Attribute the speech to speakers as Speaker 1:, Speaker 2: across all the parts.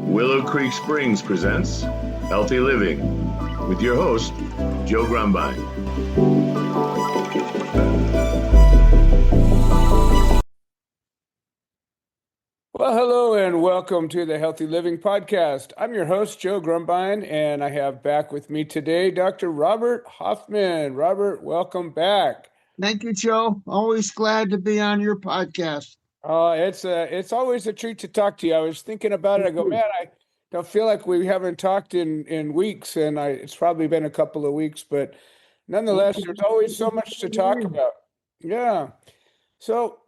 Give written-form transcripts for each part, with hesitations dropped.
Speaker 1: Willow Creek Springs presents Healthy Living with your host, Joe Grumbine.
Speaker 2: Well, hello and welcome to the Healthy Living Podcast. I'm your host, Joe Grumbine, and I have back with me today Dr. Robert Hoffman. Robert, welcome back.
Speaker 3: Thank you, Joe. Always glad to be on your podcast.
Speaker 2: It's always a treat to talk to you. I was thinking about it. I go, man, I don't feel like we haven't talked in weeks, and it's probably been a couple of weeks, but nonetheless, there's always so much to talk about. Yeah. So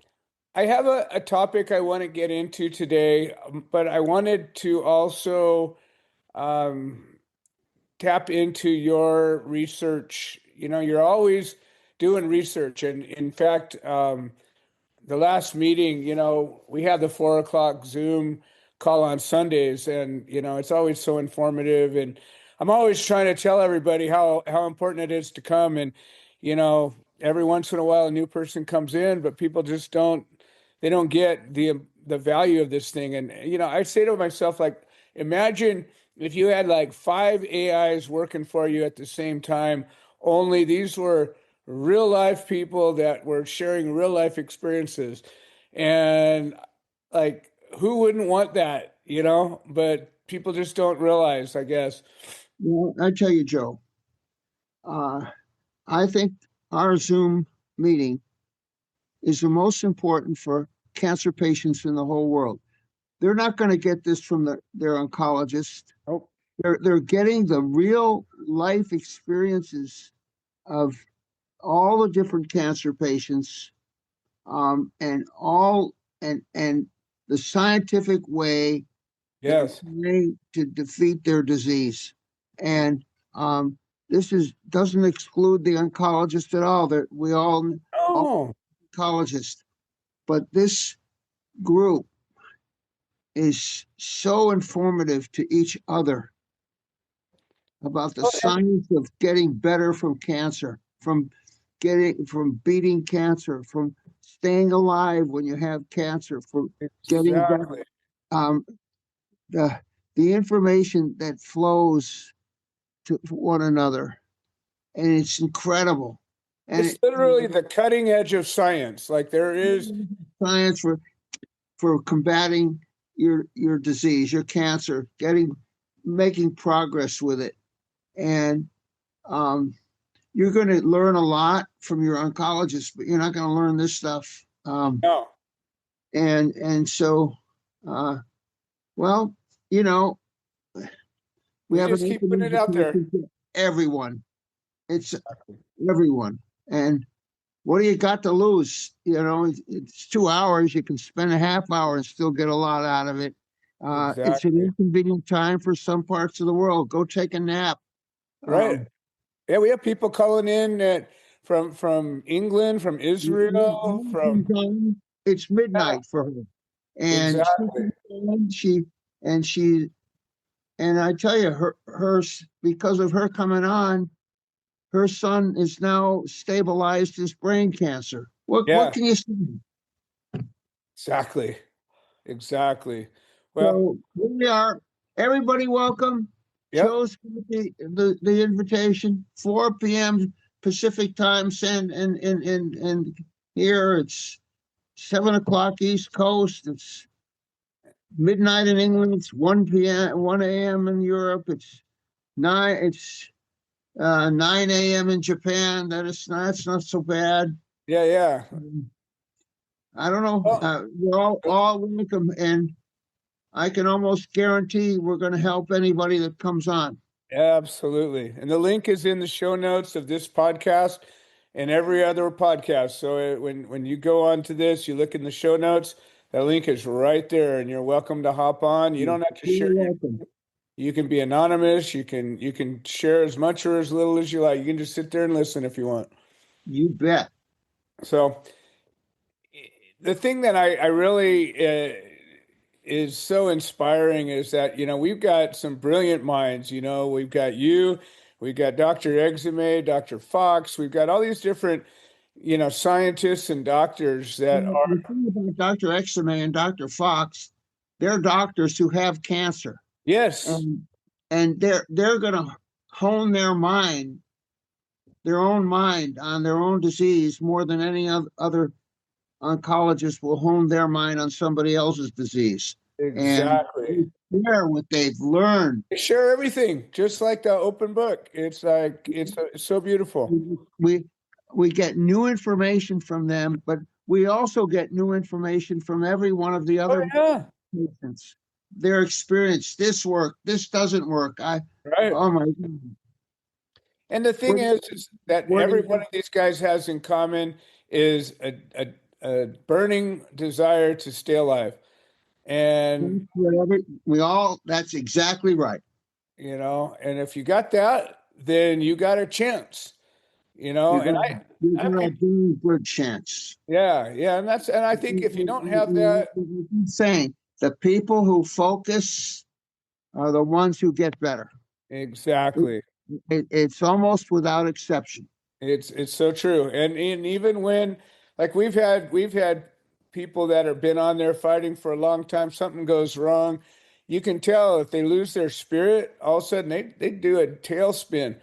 Speaker 2: I have a topic I want to get into today, but I wanted to also tap into your research. You know, you're always doing research, and in fact, the last meeting, we had the 4 o'clock Zoom call on Sundays, and it's always so informative. And I'm always trying to tell everybody how important it is to come. And every once in a while, a new person comes in, but people just don't get the value of this thing. And I say to myself, like, imagine if you had like 5 AIs working for you at the same time. Only these were real life people that were sharing real life experiences, and like, who wouldn't want that, but people just don't realize, I guess.
Speaker 3: Well, I tell you, Joe, I think our Zoom meeting is the most important for cancer patients in the whole world. They're not going to get this from their oncologist.
Speaker 2: Oh.
Speaker 3: They're getting the real life experiences of all the different cancer patients, and the scientific way,
Speaker 2: yes,
Speaker 3: to defeat their disease. And this doesn't exclude the oncologist at all. That we all oncologists, but this group is so informative to each other about the science of getting better from cancer, from beating cancer, from staying alive when you have cancer, from getting better. The information that flows to one another, and it's incredible. And
Speaker 2: it's literally the cutting edge of science. Like, there is
Speaker 3: science for combating your disease, your cancer, making progress with it. And you're going to learn a lot from your oncologist, but you're not going to learn this stuff.
Speaker 2: No.
Speaker 3: And so, well, we have
Speaker 2: just keep putting it out there.
Speaker 3: Everyone. It's everyone. And what do you got to lose? It's 2 hours. You can spend a half hour and still get a lot out of it.
Speaker 2: Exactly.
Speaker 3: It's an inconvenient time for some parts of the world. Go take a nap.
Speaker 2: Right. Yeah, we have people calling in from England, from Israel, from.
Speaker 3: It's midnight for her, and
Speaker 2: exactly.
Speaker 3: and I tell you, her because of her coming on, her son is now stabilized his brain cancer. What can you say?
Speaker 2: Exactly. Well,
Speaker 3: so here we are. Everybody, welcome.
Speaker 2: Yep.
Speaker 3: Joe's the invitation. 4 p.m. Pacific time. And here it's 7 o'clock East Coast. It's midnight in England. It's 1 a.m. in Europe. It's 9 a.m. in Japan. That's not so bad.
Speaker 2: Yeah.
Speaker 3: I don't know. We're all welcome, and I can almost guarantee we're going to help anybody that comes on.
Speaker 2: Absolutely. And the link is in the show notes of this podcast and every other podcast. So when you go on to this, you look in the show notes, that link is right there, and you're welcome to hop on. You don't have to share. You can be anonymous. You can share as much or as little as you like. You can just sit there and listen if you want.
Speaker 3: You bet.
Speaker 2: So the thing that I really is so inspiring is that, we've got some brilliant minds. We've got you, we've got Dr. Exime, Dr. Fox, we've got all these different, scientists and doctors that are.
Speaker 3: The thing about Dr. Exime and Dr. Fox, they're doctors who have cancer.
Speaker 2: Yes,
Speaker 3: and they're going to hone their own mind on their own disease more than any other oncologist will hone their mind on somebody else's disease. And
Speaker 2: exactly.
Speaker 3: share what they've learned.
Speaker 2: They share everything, just like the open book. It's like it's so beautiful.
Speaker 3: We we get new information from them, but we also get new information from every one of the
Speaker 2: Oh
Speaker 3: other
Speaker 2: yeah,
Speaker 3: patients. Their experience, this work, this doesn't work.
Speaker 2: right.
Speaker 3: Oh my God.
Speaker 2: And the thing
Speaker 3: What,
Speaker 2: is that
Speaker 3: what,
Speaker 2: every one of these guys has in common is a burning desire to stay alive. And
Speaker 3: that's exactly right.
Speaker 2: and if you got that, then you got a chance.
Speaker 3: You
Speaker 2: And
Speaker 3: got, you
Speaker 2: I
Speaker 3: got a
Speaker 2: can,
Speaker 3: damn good chance.
Speaker 2: yeah, and I think if you don't have that,
Speaker 3: Saying the people who focus are the ones who get better. It,
Speaker 2: exactly.
Speaker 3: it's almost without exception.
Speaker 2: It's so true. And even when like we've had people that have been on there fighting for a long time, something goes wrong. You can tell if they lose their spirit, all of a sudden they do a tailspin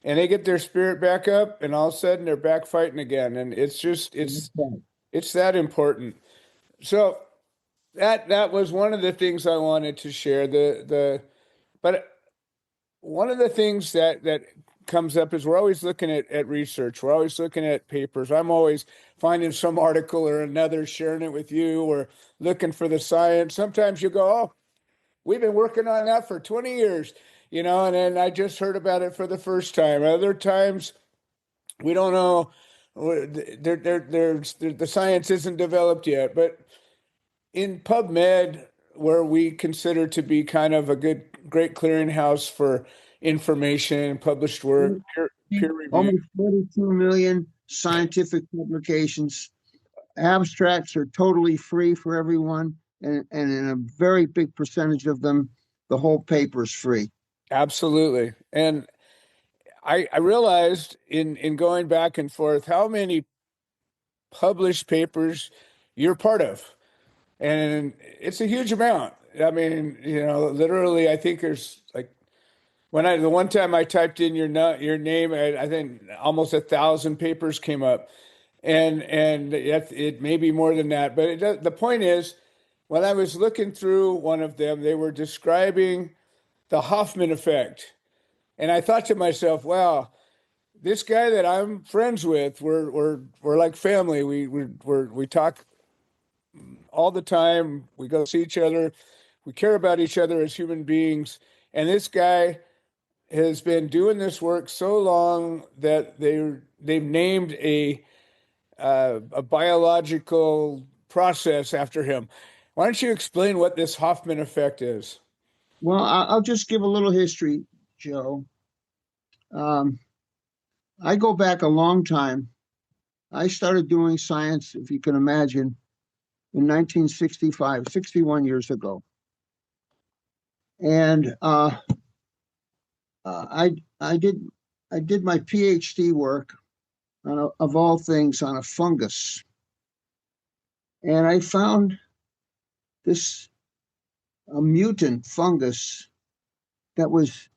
Speaker 2: and they get their spirit back up and all of a sudden they're back fighting again. And it's just it's that important. So that was one of the things I wanted to share. But one of the things that comes up is we're always looking at research. We're always looking at papers. I'm always finding some article or another, sharing it with you, or looking for the science. Sometimes you go, oh, we've been working on that for 20 years, and then I just heard about it for the first time. Other times we don't know. The science isn't developed yet. But in PubMed, where we consider to be kind of a great clearinghouse for information, published work, peer review.
Speaker 3: Almost 42 million scientific publications. Abstracts are totally free for everyone, and in a very big percentage of them, the whole paper is free.
Speaker 2: Absolutely. And I realized in going back and forth how many published papers you're part of. And it's a huge amount. I mean, literally, I think there's like the one time I typed in your name, I think almost 1,000 papers came up, and it may be more than that. But the point is, when I was looking through one of them, they were describing the Hoffman effect, and I thought to myself, wow, this guy that I'm friends with, we're like family. We talk all the time. We go see each other. We care about each other as human beings. And this guy has been doing this work so long that they've named a biological process after him. Why don't you explain what this Hoffman effect is?
Speaker 3: Well, I'll just give a little history, Joe. Um, I go back a long time. I started doing science, if you can imagine, in 1965, 61 years ago. And I did my PhD work of all things on a fungus, and I found this a mutant fungus that was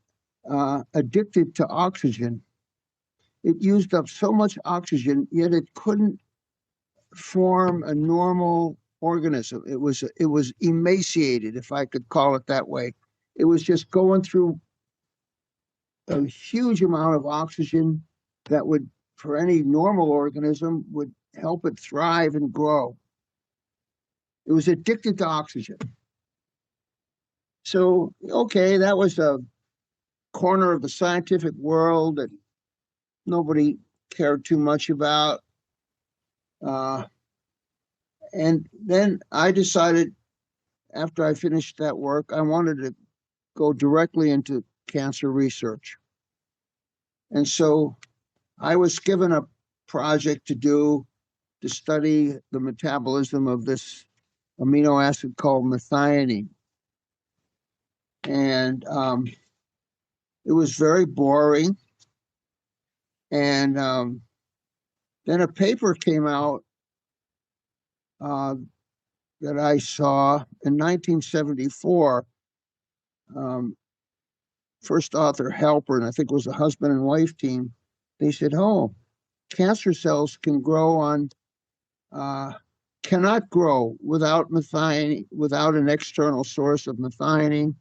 Speaker 3: addicted to oxygen. It used up so much oxygen, yet it couldn't form a normal organism. It was emaciated, if I could call it that way. It was just going through a huge amount of oxygen that would, for any normal organism, would help it thrive and grow. It was addicted to oxygen. So, okay, that was a corner of the scientific world that nobody cared too much about. And then I decided, after I finished that work, I wanted to go directly into cancer research. And so I was given a project to study the metabolism of this amino acid called methionine. And it was very boring. And then a paper came out that I saw in 1974 first author helper, and I think it was a husband and wife team. They said, "Oh, cancer cells can grow on, cannot grow without methionine, without an external source of methionine,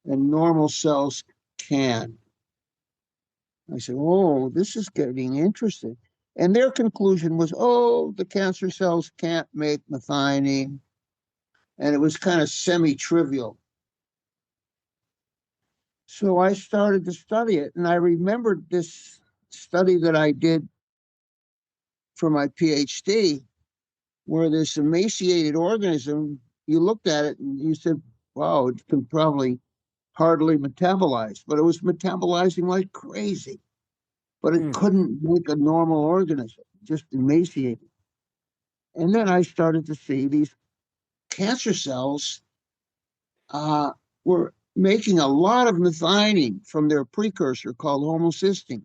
Speaker 3: and normal cells can." I said, "Oh, this is getting interesting." And their conclusion was, "Oh, the cancer cells can't make methionine," and it was kind of semi-trivial. So I started to study it, and I remembered this study that I did for my PhD, where this emaciated organism, you looked at it and you said, wow, it can probably hardly metabolize, but it was metabolizing like crazy, but it couldn't make a normal organism, just emaciated. And then I started to see these cancer cells were making a lot of methionine from their precursor called homocysteine,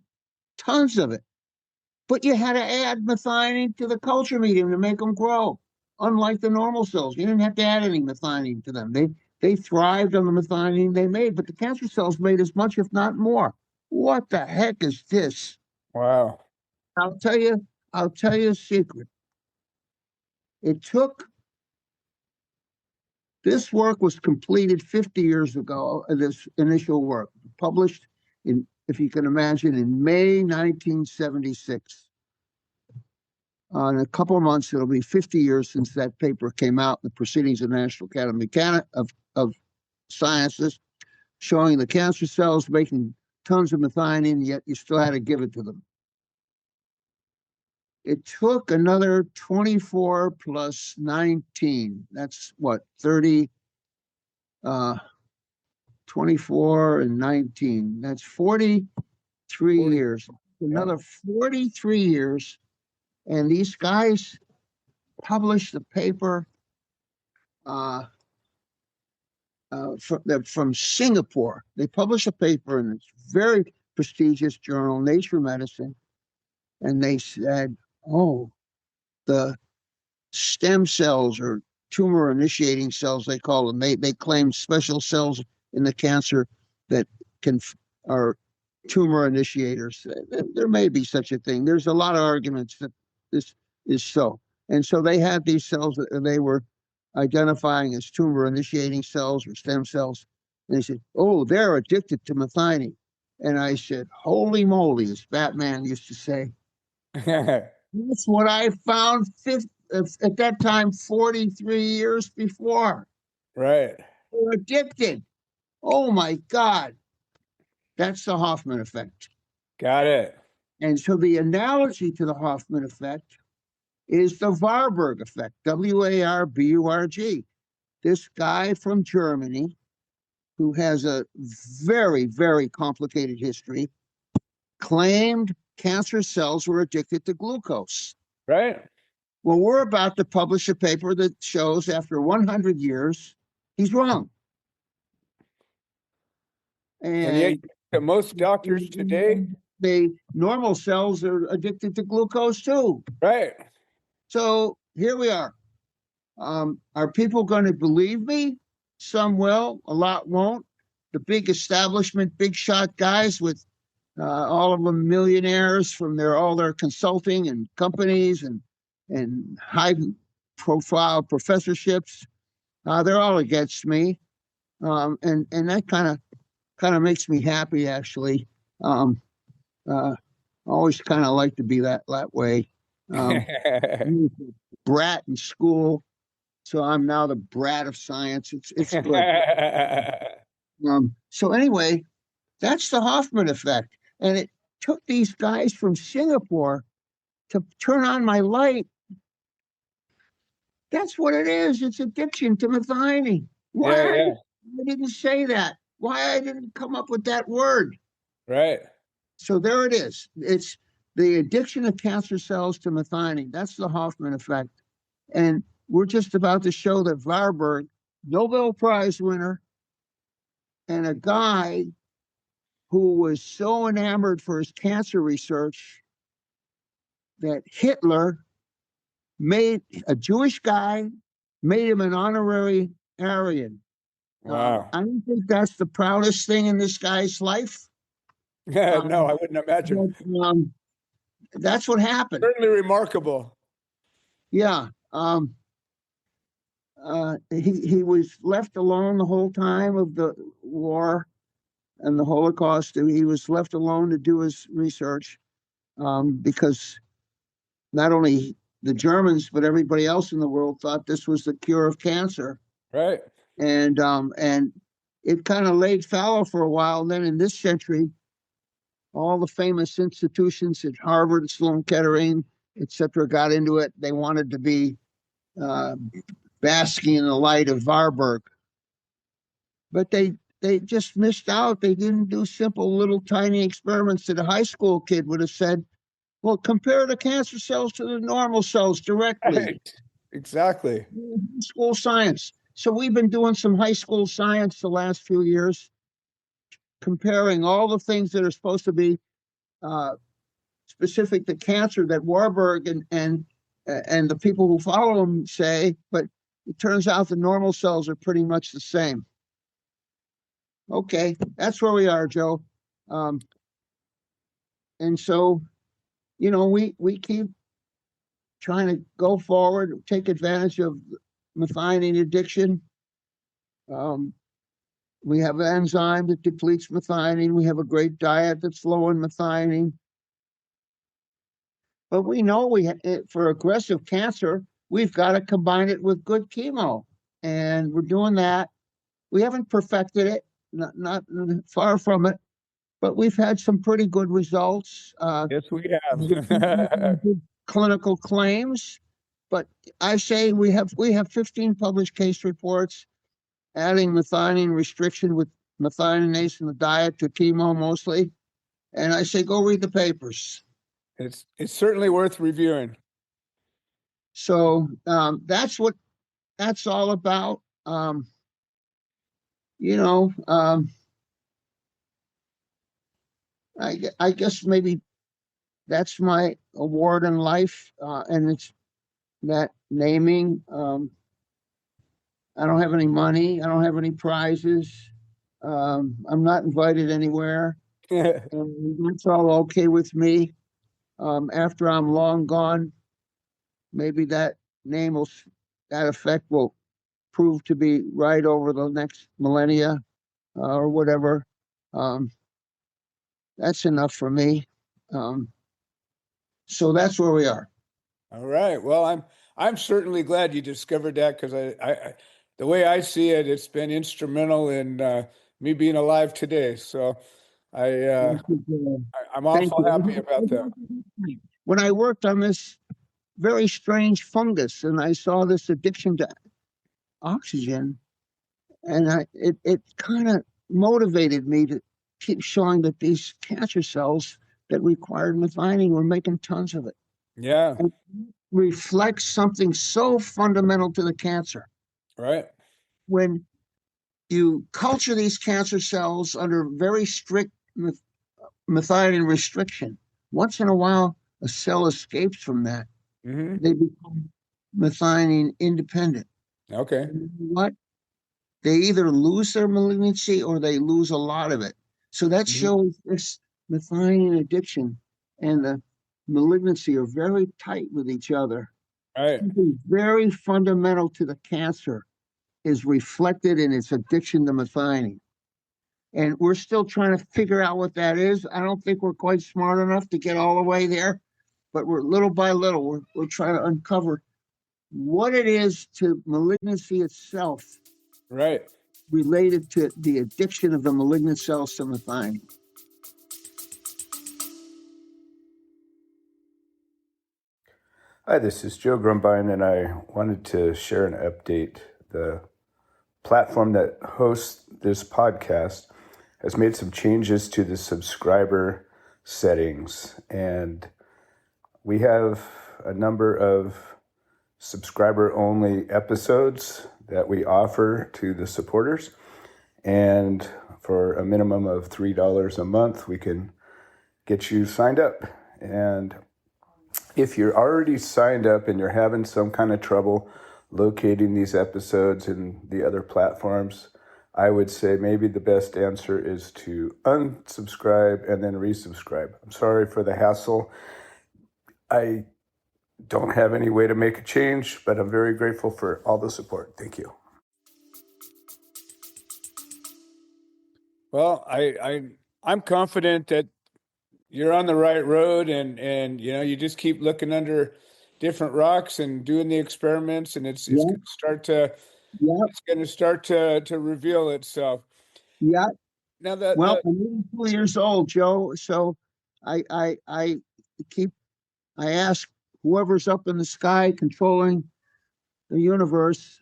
Speaker 3: tons of it. But you had to add methionine to the culture medium to make them grow. Unlike the normal cells, you didn't have to add any methionine to them. They thrived on the methionine they made, but the cancer cells made as much, if not more. What the heck is this?
Speaker 2: Wow.
Speaker 3: I'll tell you a secret. It took This work was completed 50 years ago, this initial work, published in, if you can imagine, in May 1976. In a couple of months, it'll be 50 years since that paper came out in the Proceedings of the National Academy of Sciences, showing the cancer cells making tons of methionine, yet you still had to give it to them. It took another 24 plus 19. That's what, 30, 24 and 19. That's 43 years. Another 43 years. And these guys published a paper from Singapore. They published a paper in this very prestigious journal, Nature Medicine. And they said, oh, the stem cells, or tumor initiating cells, they call them, they claim special cells in the cancer that are tumor initiators. There may be such a thing. There's a lot of arguments that this is so. And so they had these cells that they were identifying as tumor initiating cells or stem cells. And they said, oh, they're addicted to methionine. And I said, holy moly, as Batman used to say. That's what I found at that time, 43 years before.
Speaker 2: Right.
Speaker 3: They're addicted. Oh my God. That's the Hoffman effect.
Speaker 2: Got it.
Speaker 3: And so the analogy to the Hoffman effect is the Warburg effect, Warburg. This guy from Germany who has a very, very complicated history claimed cancer cells were addicted to glucose.
Speaker 2: Right.
Speaker 3: Well, we're about to publish a paper that shows after 100 years, he's wrong.
Speaker 2: And yet, most doctors today,
Speaker 3: normal cells are addicted to glucose too.
Speaker 2: right.
Speaker 3: So here we are. Are people going to believe me? Some will, a lot won't. The big establishment, big shot guys with all of them millionaires from all their consulting and companies and high profile professorships, they're all against me. And that kind of makes me happy, actually. I always kind of like to be that way. Brat in school, so I'm now the brat of science. It's good. So anyway, that's the Hoffman effect, and it took these guys from Singapore to turn on my light. That's what it is. It's addiction to methionine. Why I didn't say that? Why I didn't come up with that word?
Speaker 2: Right.
Speaker 3: So there it is. It's the addiction of cancer cells to methionine. That's the Hoffman effect. And we're just about to show that Warburg, Nobel Prize winner, and a guy who was so enamored for his cancer research that Hitler made a Jewish guy, made him an honorary Aryan.
Speaker 2: Wow.
Speaker 3: I don't think that's the proudest thing in this guy's life.
Speaker 2: No, I wouldn't imagine.
Speaker 3: But, that's what happened.
Speaker 2: Certainly remarkable.
Speaker 3: Yeah. He was left alone the whole time of the war and the Holocaust. He was left alone to do his research because not only the Germans but everybody else in the world thought this was the cure of cancer.
Speaker 2: Right.
Speaker 3: And it kind of laid fallow for a while. Then in this century, all the famous institutions at Harvard, Sloan Kettering, etc., got into it. They wanted to be basking in the light of Warburg, but they just missed out. They didn't do simple little tiny experiments that a high school kid would have said, well, compare the cancer cells to the normal cells directly.
Speaker 2: Right. Exactly.
Speaker 3: School science. So we've been doing some high school science the last few years, comparing all the things that are supposed to be specific to cancer that Warburg and the people who follow him say, but it turns out the normal cells are pretty much the same. Okay, that's where we are, Joe. And so, we keep trying to go forward, take advantage of methionine addiction. We have an enzyme that depletes methionine. We have a great diet that's low in methionine. But we know for aggressive cancer, we've got to combine it with good chemo. And we're doing that. We haven't perfected it, not far from it, but we've had some pretty good results.
Speaker 2: Yes, we have.
Speaker 3: Clinical claims, but I say we have 15 published case reports adding methionine restriction with methioninase in the diet to chemo mostly, and I say go read the papers.
Speaker 2: It's certainly worth reviewing.
Speaker 3: So that's what that's all about. I guess maybe that's my award in life, and it's that naming. I don't have any money. I don't have any prizes. I'm not invited anywhere. And that's all okay with me. After I'm long gone, maybe that effect will prove to be right over the next millennia or whatever. That's enough for me. So that's where we are.
Speaker 2: All right. Well, I'm certainly glad you discovered that, because I the way I see it, it's been instrumental in me being alive today. So I'm awful happy about that.
Speaker 3: When I worked on this very strange fungus and I saw this addiction to oxygen, and it kind of motivated me to keep showing that these cancer cells that required methionine were making tons of it.
Speaker 2: Yeah.
Speaker 3: And reflects something so fundamental to the cancer.
Speaker 2: Right.
Speaker 3: When you culture these cancer cells under very strict methionine restriction, once in a while a cell escapes from that.
Speaker 2: Mm-hmm.
Speaker 3: They become methionine independent.
Speaker 2: Okay.
Speaker 3: And you know what? They either lose their malignancy or they lose a lot of it. So that shows this methionine addiction and the malignancy are very tight with each other.
Speaker 2: Right.
Speaker 3: Something very fundamental to the cancer is reflected in its addiction to methionine. And we're still trying to figure out what that is. I don't think we're quite smart enough to get all the way there, but we're little by little, we're trying to uncover what it is to malignancy itself.
Speaker 2: Right.
Speaker 3: Related to the addiction of the malignant cells to methionine.
Speaker 1: Hi, this is Joe Grumbine, and I wanted to share an update. The platform that hosts this podcast has made some changes to the subscriber settings, and we have a number of subscriber-only episodes that we offer to the supporters, and for a minimum of $3 a month, we can get you signed up. And if you're already signed up and you're having some kind of trouble locating these episodes in the other platforms, I would say maybe the best answer is to unsubscribe and then resubscribe. I'm sorry for the hassle. I don't have any way to make a change, but I'm very grateful for all the support. Thank you.
Speaker 2: Well, I'm confident that you're on the right road, and you just keep looking under different rocks and doing the experiments, and it's
Speaker 3: Yeah,
Speaker 2: going to start to
Speaker 3: yeah,
Speaker 2: it's going to start to reveal itself.
Speaker 3: yeah.
Speaker 2: Now
Speaker 3: Well,
Speaker 2: the
Speaker 3: I'm 82 years old, Joe. So I keep I ask whoever's up in the sky controlling the universe,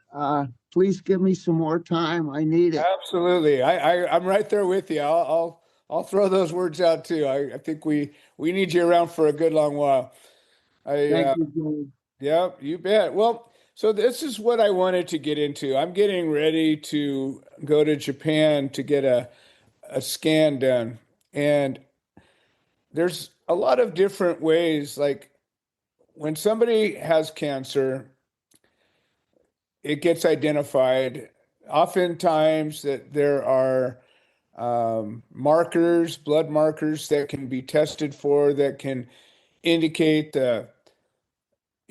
Speaker 3: please give me some more time. I need it.
Speaker 2: Absolutely. I'm right there with you. I'll throw those words out too. I think we need you around for a good long while. I
Speaker 3: Thank you, Joe.
Speaker 2: Yeah, you bet. Well, so this is what I wanted to get into. I'm getting ready to go to Japan to get a scan done. And there's a lot of different ways. Like when somebody has cancer, it gets identified. Oftentimes that there are markers, blood markers that can be tested for that can indicate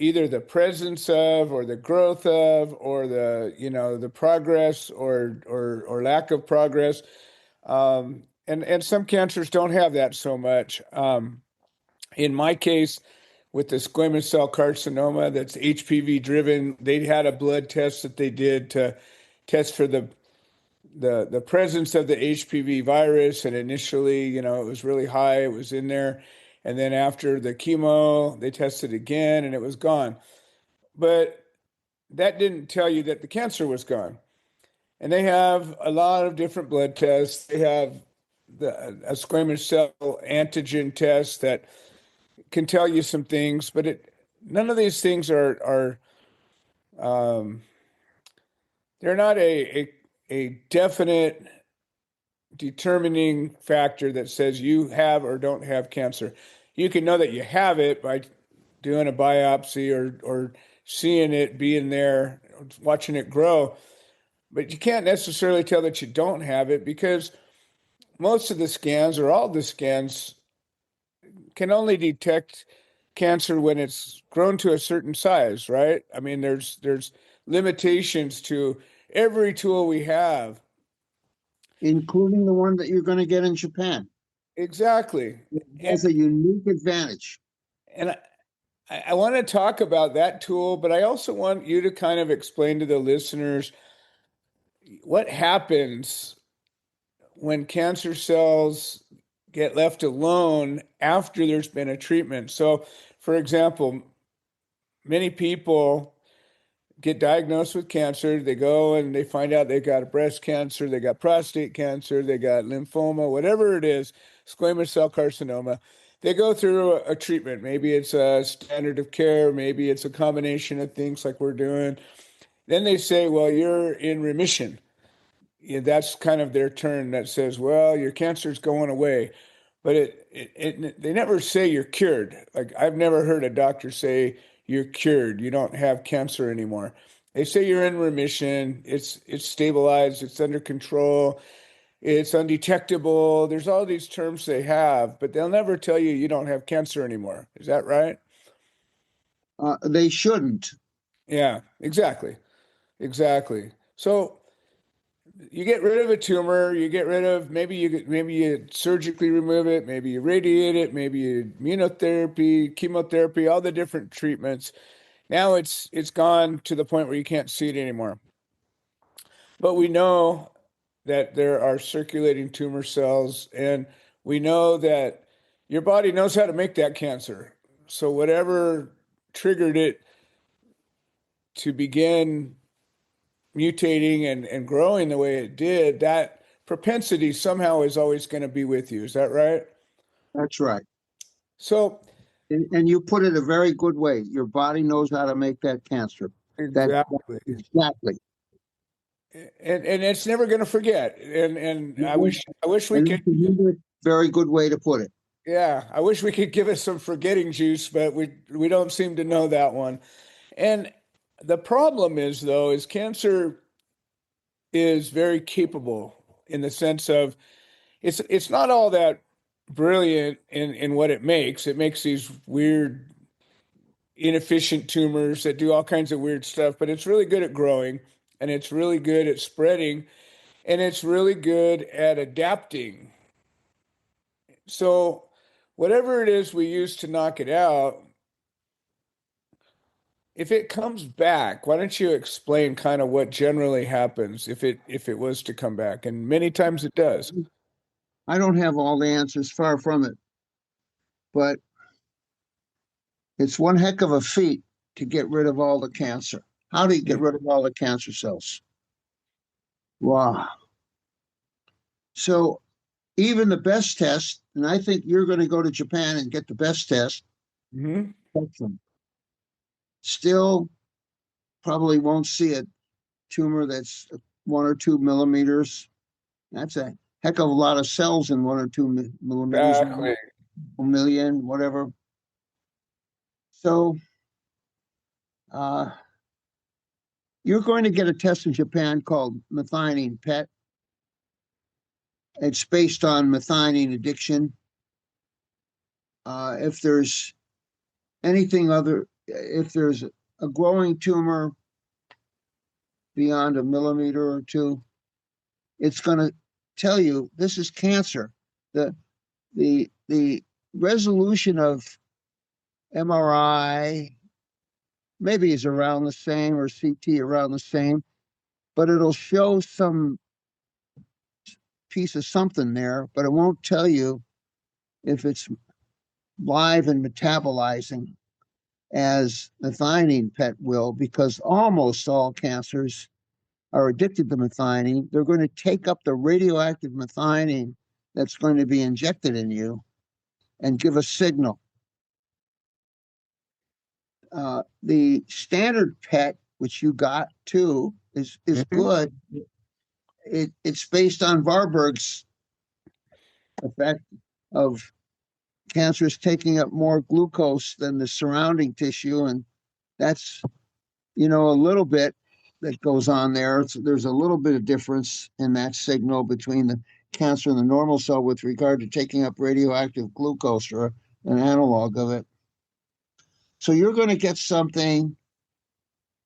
Speaker 2: either the presence of or the growth of or the progress or lack of progress. And some cancers don't have that so much. In my case, with the squamous cell carcinoma that's HPV driven, they had a blood test that they did to test for the presence of the HPV virus, and initially, it was really high, it was in there, and then after the chemo, they tested again, and it was gone. But that didn't tell you that the cancer was gone. And they have a lot of different blood tests. They have a squamous cell antigen test that can tell you some things, but none of these things are um, they're not a definite determining factor that says you have or don't have cancer. You can know that you have it by doing a biopsy or seeing it being there, watching it grow. But you can't necessarily tell that you don't have it because most of the scans or all the scans can only detect cancer when it's grown to a certain size, right? I mean, there's limitations to every tool we have.
Speaker 3: Including the one that you're going to get in Japan.
Speaker 2: Exactly.
Speaker 3: It
Speaker 2: And
Speaker 3: has a unique advantage.
Speaker 2: and I want to talk about that tool, but I also want you to kind of explain to the listeners what happens when cancer cells get left alone after there's been a treatment. So, for example, many people get diagnosed with cancer. They go and they find out they got a breast cancer, they got prostate cancer, they got lymphoma, whatever it is, squamous cell carcinoma. They go through a treatment. Maybe it's a standard of care, maybe it's a combination of things like we're doing. Then they say, well, you're in remission. Yeah, that's kind of their term that says, well, your cancer's going away. But they never say you're cured. Like I've never heard a doctor say you're cured. You don't have cancer anymore. They say you're in remission. It's stabilized. It's under control. It's undetectable. There's all these terms they have, but they'll never tell you you don't have cancer anymore. Is that right?
Speaker 3: They shouldn't.
Speaker 2: Yeah, exactly. Exactly. So you get rid of a tumor, you get rid of maybe you surgically remove it, maybe you radiate it, maybe you immunotherapy, chemotherapy, all the different treatments. Now it's gone to the point where you can't see it anymore. But we know that there are circulating tumor cells, and we know that your body knows how to make that cancer. So whatever triggered it to begin mutating and growing the way it did, that propensity somehow is always going to be with you. Is that right?
Speaker 3: That's right.
Speaker 2: So,
Speaker 3: And you put it a very good way. Your body knows how to make that cancer. That
Speaker 2: exactly.
Speaker 3: exactly.
Speaker 2: And it's never going to forget. And
Speaker 3: No,
Speaker 2: I wish we
Speaker 3: and
Speaker 2: could,
Speaker 3: that's another very good way to put it.
Speaker 2: yeah, I wish we could give it some forgetting juice, but we don't seem to know that one. And the problem is though, is cancer is very capable in the sense of it's not all that brilliant in what it makes. It makes these weird, inefficient tumors that do all kinds of weird stuff, but it's really good at growing, and it's really good at spreading, and it's really good at adapting. So whatever it is we use to knock it out, if it comes back, why don't you explain kind of what generally happens if it was to come back? And many times it does.
Speaker 3: I don't have all the answers, far from it, but it's one heck of a feat to get rid of all the cancer. How do you get rid of all the cancer cells? Wow. So even the best test, and I think you're going to go to Japan and get the best test,
Speaker 2: Mm-hmm.
Speaker 3: still probably won't see a tumor that's 1 or 2 millimeters. That's a heck of a lot of cells in 1 or 2 millimeters,
Speaker 2: Exactly.
Speaker 3: a million, whatever. So you're going to get a test in Japan called methionine PET. It's based on methionine addiction. If there's if there's a growing tumor beyond 1 millimeter or 2, it's going to tell you this is cancer. The resolution of MRI maybe is around the same, or CT around the same, but it'll show some piece of something there, but it won't tell you if it's live and metabolizing as methionine PET will, because almost all cancers are addicted to methionine. They're going to take up the radioactive methionine that's going to be injected in you and give a signal. The standard PET, which you got too, is good. It's based on Warburg's effect of cancer is taking up more glucose than the surrounding tissue, and that's a little bit that goes on there. There's a little bit of difference in that signal between the cancer and the normal cell with regard to taking up radioactive glucose, or an analog of it. So you're going to get something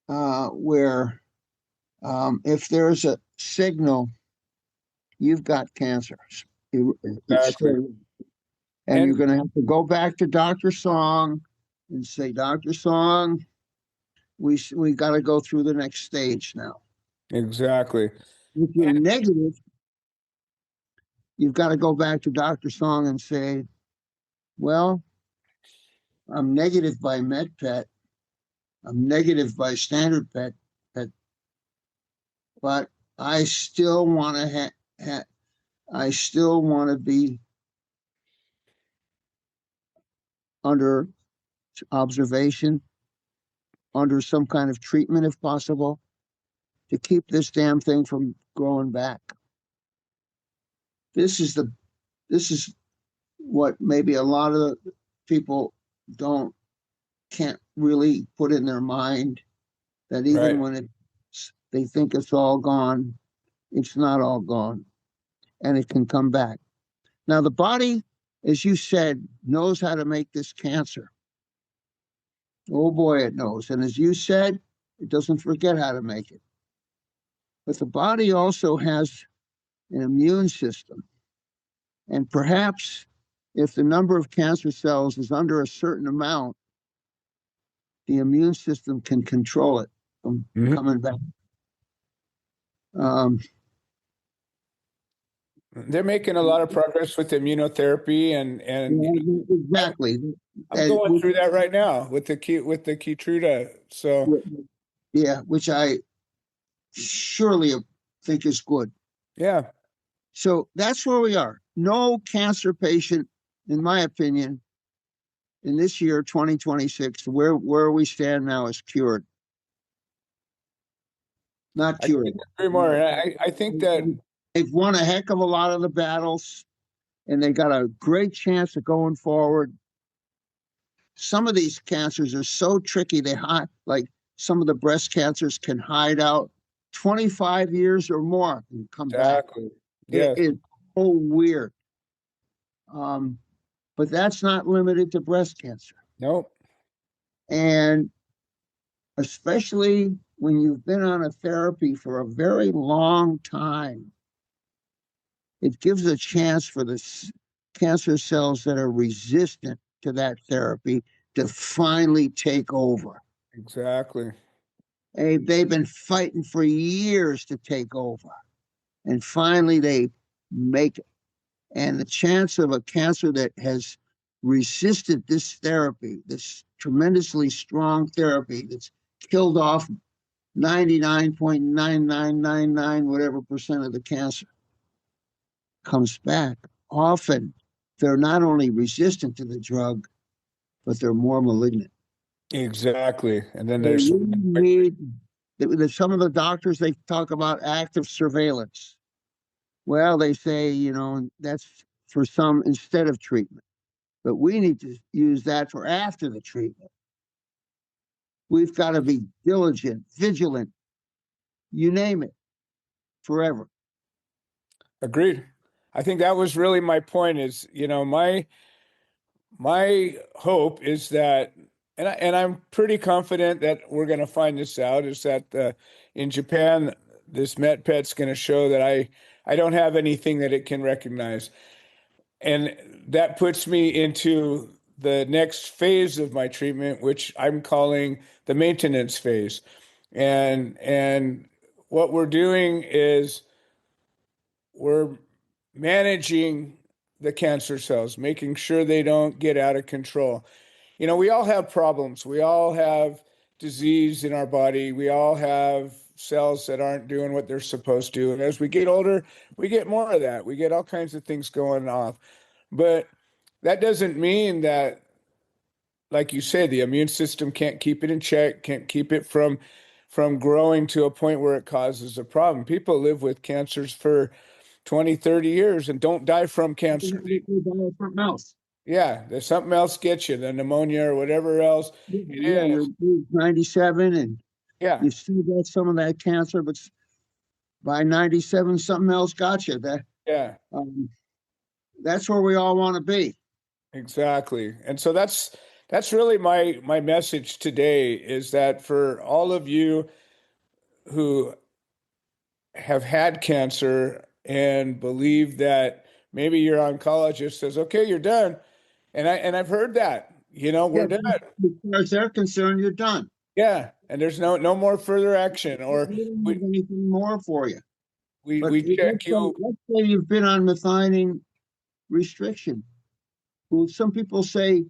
Speaker 3: where if there's a signal, you've got cancer.
Speaker 2: Exactly.
Speaker 3: And you're going to have to go back to Dr. Song and say, Dr. Song, we got to go through the next stage now.
Speaker 2: Exactly.
Speaker 3: If you're negative, you've got to go back to Dr. Song and say, well, I'm negative by MedPet. I'm negative by standard PET, but I still want to I still want to be under observation, under some kind of treatment if possible, to keep this damn thing from growing back. This is what maybe a lot of people can't really put in their mind, that even when they think it's all gone, it's not all gone, and it can come back. Now, the body, as you said, knows how to make this cancer. Oh boy, it knows. And as you said, it doesn't forget how to make it. But the body also has an immune system. And perhaps if the number of cancer cells is under a certain amount, the immune system can control it from coming back.
Speaker 2: They're making a lot of progress with immunotherapy, and
Speaker 3: exactly.
Speaker 2: I'm going through that right now with the Keytruda. So
Speaker 3: yeah, which I surely think is good.
Speaker 2: Yeah.
Speaker 3: So that's where we are. No cancer patient, in my opinion, in this year 2026, where we stand now, is cured. Not cured.
Speaker 2: I think that
Speaker 3: they've won a heck of a lot of the battles, and they got a great chance of going forward. Some of these cancers are so tricky, they hide, like some of the breast cancers can hide out 25 years or more and come back.
Speaker 2: Exactly.
Speaker 3: It
Speaker 2: Yes.
Speaker 3: is so weird. But that's not limited to breast cancer.
Speaker 2: Nope.
Speaker 3: And especially when you've been on a therapy for a very long time, it gives a chance for the cancer cells that are resistant to that therapy to finally take over.
Speaker 2: Exactly.
Speaker 3: They've been fighting for years to take over. And finally, they make it. And the chance of a cancer that has resisted this therapy, this tremendously strong therapy that's killed off 99.9999 whatever percent of the cancer, comes back. Often, they're not only resistant to the drug, but they're more malignant.
Speaker 2: Exactly. And then
Speaker 3: They
Speaker 2: there's
Speaker 3: really need, some of the doctors, they talk about active surveillance. Well, they say, that's for some instead of treatment, but we need to use that for after the treatment. We've got to be diligent, vigilant, you name it, forever.
Speaker 2: agreed. I think that was really my point is, my hope is that, and I'm pretty confident that we're going to find this out, is that in Japan, this PET's going to show that I don't have anything that it can recognize. And that puts me into the next phase of my treatment, which I'm calling the maintenance phase. And what we're doing is we're managing the cancer cells, making sure they don't get out of control. We all have problems. We all have disease in our body. We all have cells that aren't doing what they're supposed to. And as we get older, we get more of that. We get all kinds of things going off. But that doesn't mean that, like you say, the immune system can't keep it in check, can't keep it from growing to a point where it causes a problem. People live with cancers for 20, 30 years and don't die from cancer.
Speaker 3: Something else.
Speaker 2: Yeah, there's something else gets you, the pneumonia or whatever else
Speaker 3: Yeah,
Speaker 2: it
Speaker 3: you're
Speaker 2: is.
Speaker 3: 97 and
Speaker 2: Yeah,
Speaker 3: you still got some of that cancer, but by 97, something else got you.
Speaker 2: yeah,
Speaker 3: That's where we all want to be.
Speaker 2: exactly. And so that's really my message today is that for all of you who have had cancer and believe that maybe your oncologist says, okay, you're done. And I've heard that, we're
Speaker 3: Yeah,
Speaker 2: done.
Speaker 3: as far as they're concerned, you're done.
Speaker 2: Yeah. And there's no more further action, or
Speaker 3: We don't
Speaker 2: we
Speaker 3: have anything more for you.
Speaker 2: we,
Speaker 3: But
Speaker 2: we check you.
Speaker 3: let's say you've been on methionine restriction. Well, some people say,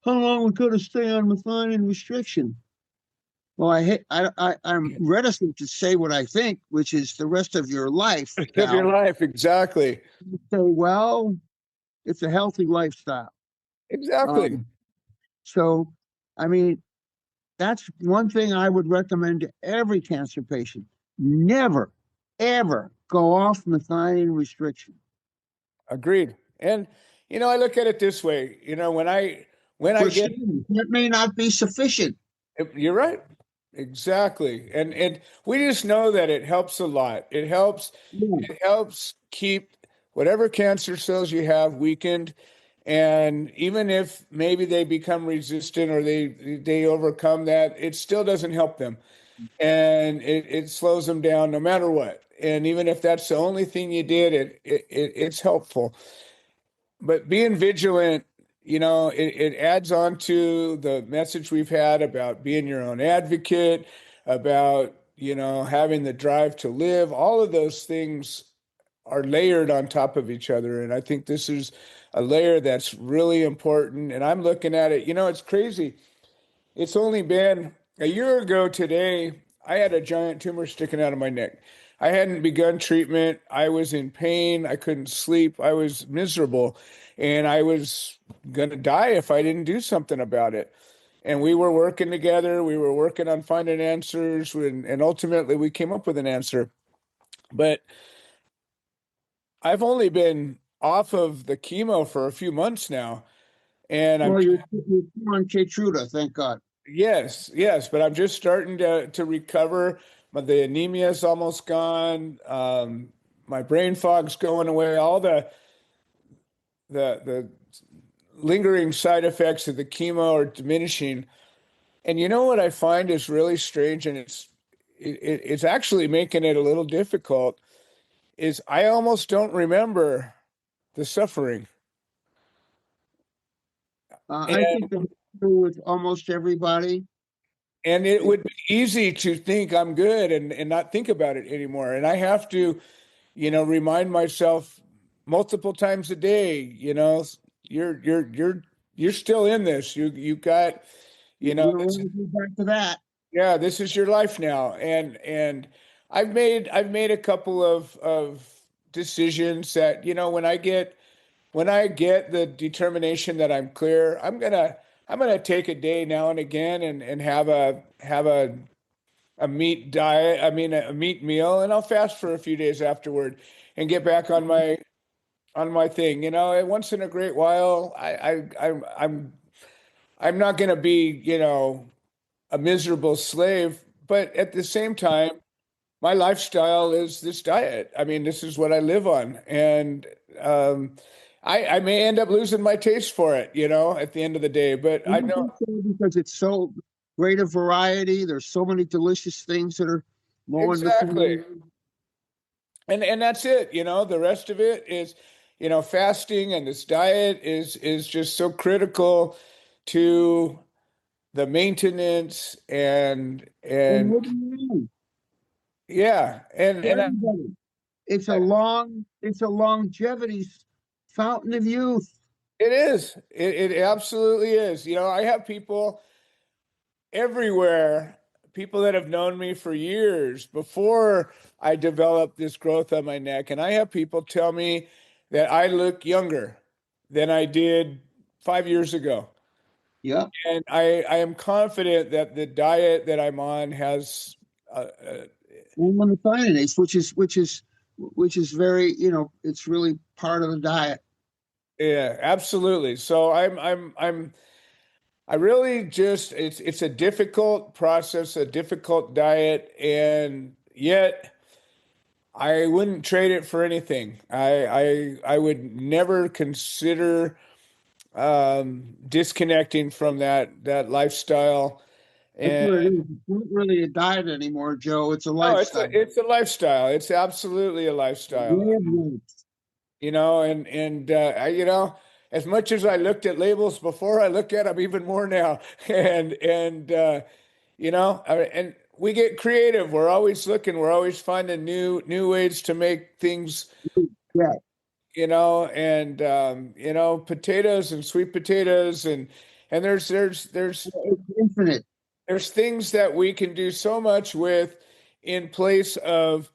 Speaker 3: how long we could have stay on methionine restriction? Well, I'm reticent to say what I think, which is the rest of your life.
Speaker 2: Of your life. Exactly.
Speaker 3: Say, well, it's a healthy lifestyle.
Speaker 2: Exactly.
Speaker 3: So, I mean, that's one thing I would recommend to every cancer patient. Never, ever go off methionine restriction.
Speaker 2: Agreed. And I look at it this way. When I get,
Speaker 3: That may not be sufficient.
Speaker 2: you're right. Exactly. And we just know that it helps a lot. It helps keep whatever cancer cells you have weakened. And even if maybe they become resistant or they overcome that, it still doesn't help them. And it slows them down no matter what. And even if that's the only thing you did, it's helpful. But being vigilant, it adds on to the message we've had about being your own advocate, about, having the drive to live. All of those things are layered on top of each other. And I think this is a layer that's really important. And I'm looking at it, it's crazy. It's only been a year ago today, I had a giant tumor sticking out of my neck. I hadn't begun treatment. I was in pain. I couldn't sleep. I was miserable. And I was going to die if I didn't do something about it. And we were working together. We were working on finding answers. And ultimately, we came up with an answer. But I've only been off of the chemo for a few months now. And
Speaker 3: Well, you're on Keytruda, thank God.
Speaker 2: yes, but I'm just starting to recover the anemia is almost gone. My brain fog's going away. All the lingering side effects of the chemo are diminishing. And you know what I find is really strange, and it's actually making it a little difficult, is I almost don't remember the suffering.
Speaker 3: I think that's true with almost everybody.
Speaker 2: And it would be easy to think I'm good and not think about it anymore. And I have to, remind myself multiple times a day, you're still in this. You got,
Speaker 3: We're going to go back to that.
Speaker 2: yeah, this is your life now. And I've made a couple of decisions that, when I get the determination that I'm clear, I'm gonna take a day now and again and have a meat diet. I mean a meat meal, and I'll fast for a few days afterward and get back on my thing. Once in a great while, I'm not gonna be, a miserable slave, but at the same time, my lifestyle is this diet. I mean, this is what I live on, and um, I may end up losing my taste for it, at the end of the day. But I know
Speaker 3: Because it's so great a variety. There's so many delicious things that are more
Speaker 2: exactly,
Speaker 3: wonderful.
Speaker 2: and that's it. The rest of it is, fasting and this diet is just so critical to the maintenance
Speaker 3: And
Speaker 2: and
Speaker 3: living alone
Speaker 2: yeah, and
Speaker 3: for
Speaker 2: and
Speaker 3: everybody. It's a longevity fountain of youth.
Speaker 2: it is. It absolutely is. I have people everywhere, people that have known me for years before I developed this growth on my neck. And I have people tell me that I look younger than I did 5 years ago.
Speaker 3: Yep.
Speaker 2: And I am confident that the diet that I'm on has,
Speaker 3: And methionase, which is very, it's really part of the diet.
Speaker 2: yeah, absolutely. So I really just it's a difficult process, a difficult diet, and yet I wouldn't trade it for anything. I would never consider disconnecting from that lifestyle.
Speaker 3: That's
Speaker 2: And
Speaker 3: what it is. It's not really a diet anymore, Joe. It's a
Speaker 2: no,
Speaker 3: lifestyle.
Speaker 2: it's a lifestyle. It's absolutely a lifestyle.
Speaker 3: Way of life.
Speaker 2: As much as I looked at labels before, I look at them even more now. And we get creative. We're always looking. We're always finding new ways to make things.
Speaker 3: Yeah.
Speaker 2: Potatoes and sweet potatoes and
Speaker 3: It's infinite.
Speaker 2: there's things that we can do so much with in place of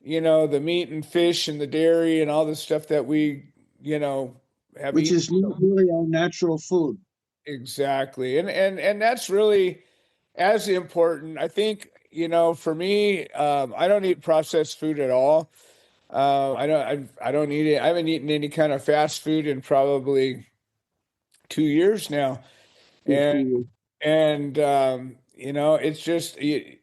Speaker 2: the meat and fish and the dairy and all the stuff that we have
Speaker 3: Which
Speaker 2: eaten.
Speaker 3: is not really our natural food.
Speaker 2: Exactly. And that's really as important. I think, for me, I don't eat processed food at all. I don't eat it. I haven't eaten any kind of fast food in probably 2 years now.
Speaker 3: Good for
Speaker 2: And
Speaker 3: you.
Speaker 2: it's just you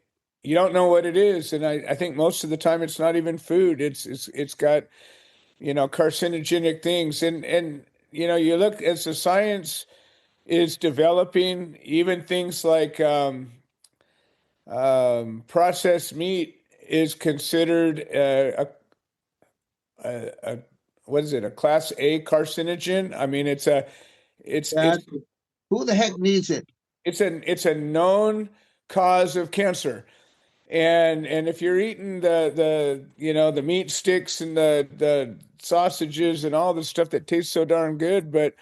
Speaker 2: don't know what it is. And I think most of the time it's not even food. It's got, carcinogenic things. And you look as the science is developing, even things like processed meat is considered a what is it, a class A carcinogen? I mean, it's
Speaker 3: That, who the heck needs it?
Speaker 2: it's a known cause of cancer. And if you're eating the meat sticks and the sausages and all the stuff that tastes so darn good, but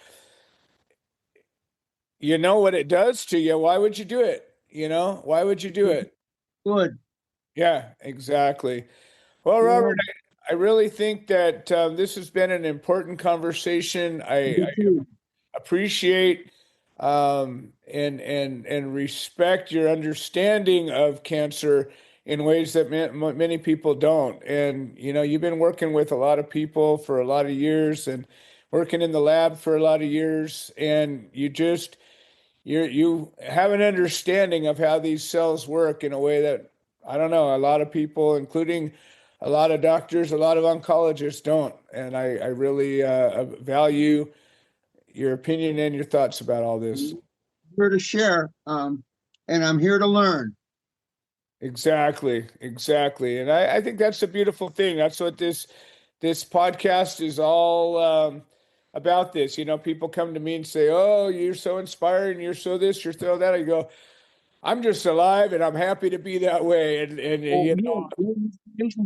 Speaker 2: you know what it does to you, why would you do it? Why would you do it?
Speaker 3: Good.
Speaker 2: Yeah, exactly. Well,
Speaker 3: Well,
Speaker 2: Robert, I really think that this has been an important conversation. I
Speaker 3: me too.
Speaker 2: appreciate and respect your understanding of cancer in ways that many people don't. And you've been working with a lot of people for a lot of years and working in the lab for a lot of years, and you have an understanding of how these cells work in a way that I don't know. A lot of people, including a lot of doctors, a lot of oncologists don't. And I really value your opinion and your thoughts about all this.
Speaker 3: I'm here to share, and I'm here to learn.
Speaker 2: Exactly, exactly. And I think that's a beautiful thing. That's what this podcast is all about this. You know, people come to me and say, "Oh, you're so inspiring, you're so this, you're so that." I go, "I'm just alive and I'm happy to be that way." And
Speaker 3: Well,
Speaker 2: you know,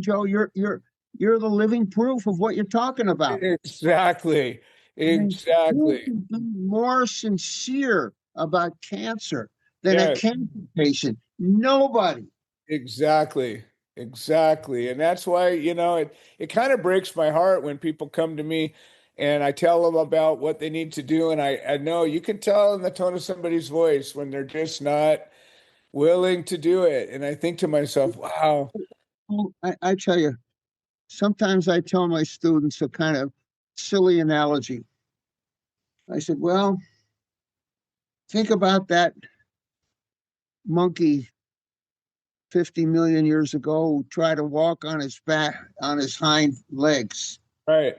Speaker 3: Joe, you're the living proof of what you're talking about.
Speaker 2: exactly.
Speaker 3: I mean, who
Speaker 2: Exactly.
Speaker 3: can be more sincere about cancer than a
Speaker 2: Yes,
Speaker 3: cancer patient? Nobody.
Speaker 2: exactly. Exactly. And that's why, you know, it kind of breaks my heart when people come to me and I tell them about what they need to do. And I know you can tell in the tone of somebody's voice when they're just not willing to do it. And I think to myself, wow,
Speaker 3: Well, I tell you, sometimes I tell my students a kind of silly analogy. I said, well, think about that monkey 50 million years ago who tried to walk on his back, on his hind legs.
Speaker 2: right.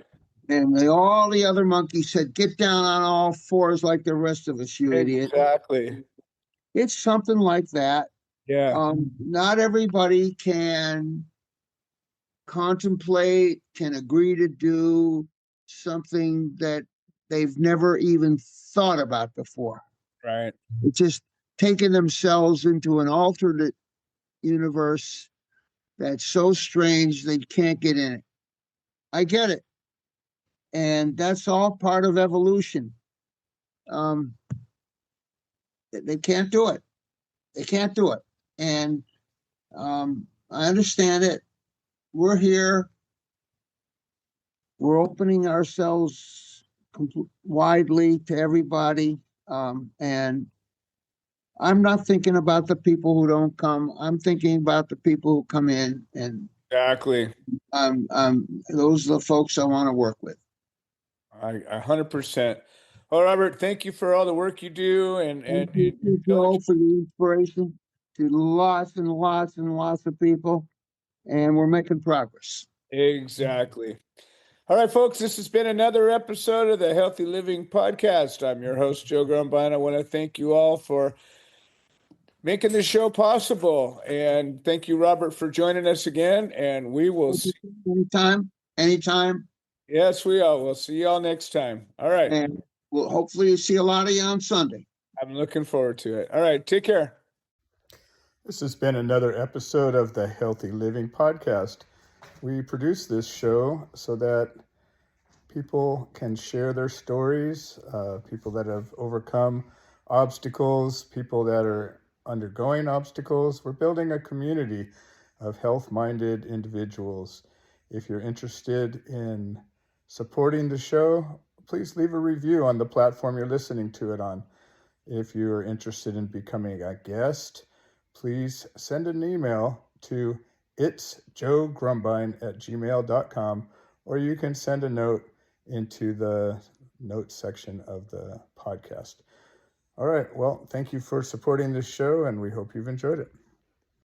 Speaker 3: And all the other monkeys said, get down on all fours like the rest of us, you idiot.
Speaker 2: Exactly.
Speaker 3: It's something like that.
Speaker 2: Yeah.
Speaker 3: Not everybody can contemplate, can agree to do something that they've never even thought about before.
Speaker 2: Right.
Speaker 3: It's just taking themselves into an alternate universe that's so strange they can't get in it. I get it. And that's all part of evolution. Um, they can't do it. They can't do it. And I understand it. We're here. We're opening ourselves widely to everybody. And I'm not thinking about the people who don't come. I'm thinking about the people who come in, and
Speaker 2: Exactly.
Speaker 3: those are the folks I want to work with.
Speaker 2: 100%. Well, Robert, thank you for all the work you do and
Speaker 3: Thank you, Joe,
Speaker 2: diligence.
Speaker 3: for the inspiration to lots and lots and lots of people, and we're making progress.
Speaker 2: Exactly. All right, folks, this has been another episode of the Healthy Living Podcast. I'm your host, Joe Grumbine. I want to thank you all for making this show possible. And thank you, Robert, for joining us again. And we will see.
Speaker 3: Anytime, anytime,
Speaker 2: Yes, we are. We'll see you all next time. All right.
Speaker 3: and we'll hopefully see a lot of you on Sunday.
Speaker 2: I'm looking forward to it. All right. Take care.
Speaker 1: This has been another episode of the Healthy Living Podcast. We produce this show so that people can share their stories, people that have overcome obstacles, people that are undergoing obstacles. We're building a community of health-minded individuals. If you're interested in supporting the show, please leave a review on the platform you're listening to it on. If you're interested in becoming a guest, please send an email to itsjoegrumbine@gmail.com, or you can send a note into the notes section of the podcast. All right. Well, thank you for supporting this show, and we hope you've enjoyed it.